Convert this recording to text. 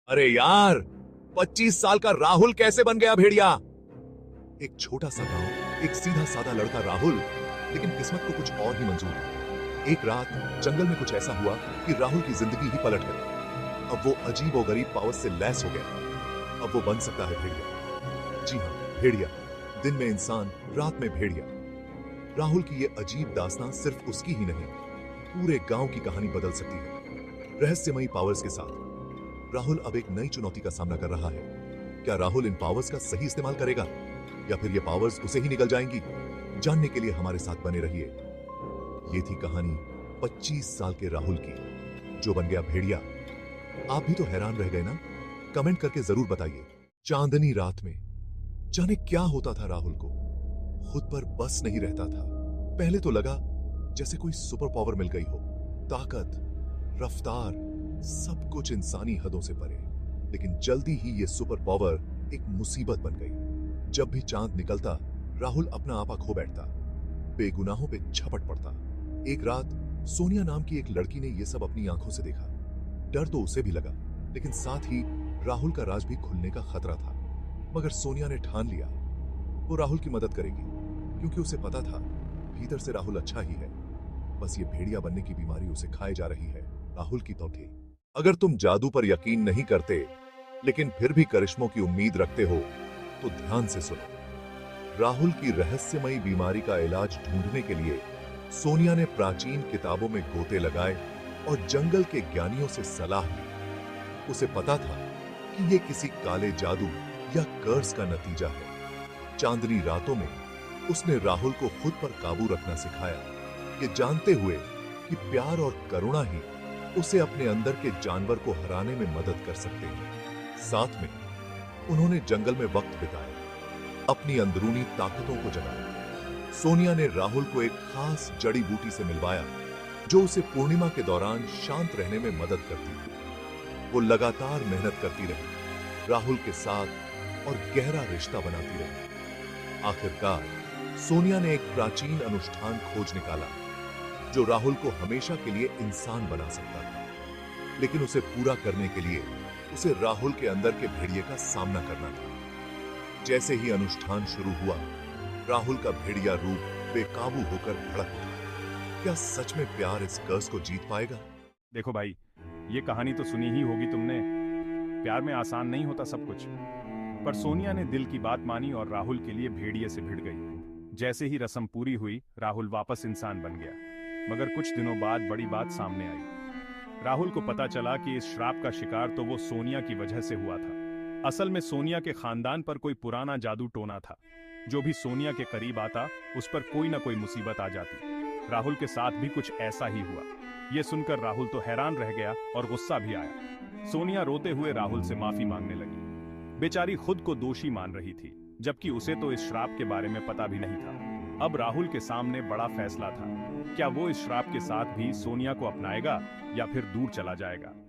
अरे यार, 25 साल का राहुल कैसे बन गया भेड़िया? एक छोटा सा गांव, एक सीधा साधा लड़का राहुल, लेकिन किस्मत को कुछ और ही मंजूर था। एक रात जंगल में कुछ ऐसा हुआ कि राहुल की जिंदगी ही पलट गई। अब वो अजीब और गरीब पावर्स से लैस हो गया। अब वो बन सकता है भेड़िया। जी हाँ, भेड़िया। दिन में इंसान, रात में भेड़िया। राहुल की ये अजीब दास्तां सिर्फ उसकी ही नहीं, पूरे गांव की कहानी बदल सकती है। रहस्यमयी पावर्स के साथ राहुल अब एक नई चुनौती का सामना कर रहा है। क्या राहुल इन पावर्स का सही इस्तेमाल करेगा या फिर ये पावर्स उसे ही निकल जाएंगी? जानने के लिए हमारे साथ बने रहिए। ये थी कहानी 25 साल के राहुल की, जो बन गया भेड़िया। आप भी तो हैरान रह गए ना? कमेंट करके जरूर बताइए। चांदनी रात में जाने क्या होता था राहुल को। खुद पर बस नहीं रहता था। पहले तो लगा जैसे कोई सुपर पावर मिल गई हो। ताकत, रफ्तार, सब कुछ इंसानी हदों से परे। लेकिन जल्दी ही ये सुपर पावर एक मुसीबत बन गई। जब भी चांद निकलता, राहुल अपना आपा खो बैठता, बेगुनाहों पे झपट पड़ता। एक रात सोनिया नाम की एक लड़की ने यह सब अपनी आंखों से देखा। डर तो उसे भी लगा, लेकिन साथ ही राहुल का राज भी खुलने का खतरा था। मगर सोनिया ने ठान लिया वो राहुल की मदद करेगी, क्योंकि उसे पता था भीतर से राहुल अच्छा ही है। बस ये भेड़िया बनने की बीमारी उसे खाए जा रही है। राहुल की तो थी। अगर तुम जादू पर यकीन नहीं करते, लेकिन फिर भी करिश्मों की उम्मीद रखते हो, तो ध्यान से सुनो। राहुल की रहस्यमयी बीमारी का इलाज ढूंढने के लिए सोनिया ने प्राचीन किताबों में गोते लगाए और जंगल के ज्ञानियों से सलाह ली। उसे पता था कि यह किसी काले जादू या कर्ज का नतीजा है। चांदनी रातों में उसने राहुल को खुद पर काबू रखना सिखाया, ये जानते हुए कि प्यार और करुणा ही उसे अपने अंदर के जानवर को हराने में मदद कर सकते हैं। साथ में उन्होंने जंगल में वक्त बिताया, अपनी अंदरूनी ताकतों को जगाया। सोनिया ने राहुल को एक खास जड़ी बूटी से मिलवाया, जो उसे पूर्णिमा के दौरान शांत रहने में मदद करती थी। वो लगातार मेहनत करती रही, राहुल के साथ और गहरा रिश्ता बनाती रही। आखिरकार सोनिया ने एक प्राचीन अनुष्ठान खोज निकाला, जो राहुल को हमेशा के लिए इंसान बना सकता था। लेकिन उसे पूरा करने के लिए उसे राहुल के अंदर के भेड़िए का सामना करना था। जैसे ही अनुष्ठान शुरू हुआ, राहुल का भेड़िया रूप बेकाबू होकर भड़क उठा। क्या सच में प्यार इस कर्ज को जीत पाएगा? देखो भाई, ये कहानी तो सुनी ही होगी तुमने। प्यार में आसान नहीं होता सब कुछ। पर सोनिया ने दिल की बात मानी और राहुल के लिए भेड़िए से भिड़ गई। जैसे ही रस्म पूरी हुई, राहुल वापस इंसान बन गया। मगर कुछ दिनों बाद बड़ी बात सामने आई। राहुल को पता चला कि इस श्राप का शिकार तो वो सोनिया की वजह से हुआ था। असल में सोनिया के खानदान पर कोई पुराना जादू टोना था। जो भी सोनिया के करीब आता, उस पर कोई ना कोई मुसीबत आ जाती। राहुल के साथ भी कुछ ऐसा ही हुआ। ये सुनकर राहुल तो हैरान रह गया और गुस्सा भी आया। सोनिया रोते हुए राहुल से माफी मांगने लगी। बेचारी खुद को दोषी मान रही थी, जबकि उसे तो इस श्राप के बारे में पता भी नहीं था। अब राहुल के सामने बड़ा फैसला था। क्या वो इस श्राप के साथ भी सोनिया को अपनाएगा या फिर दूर चला जाएगा?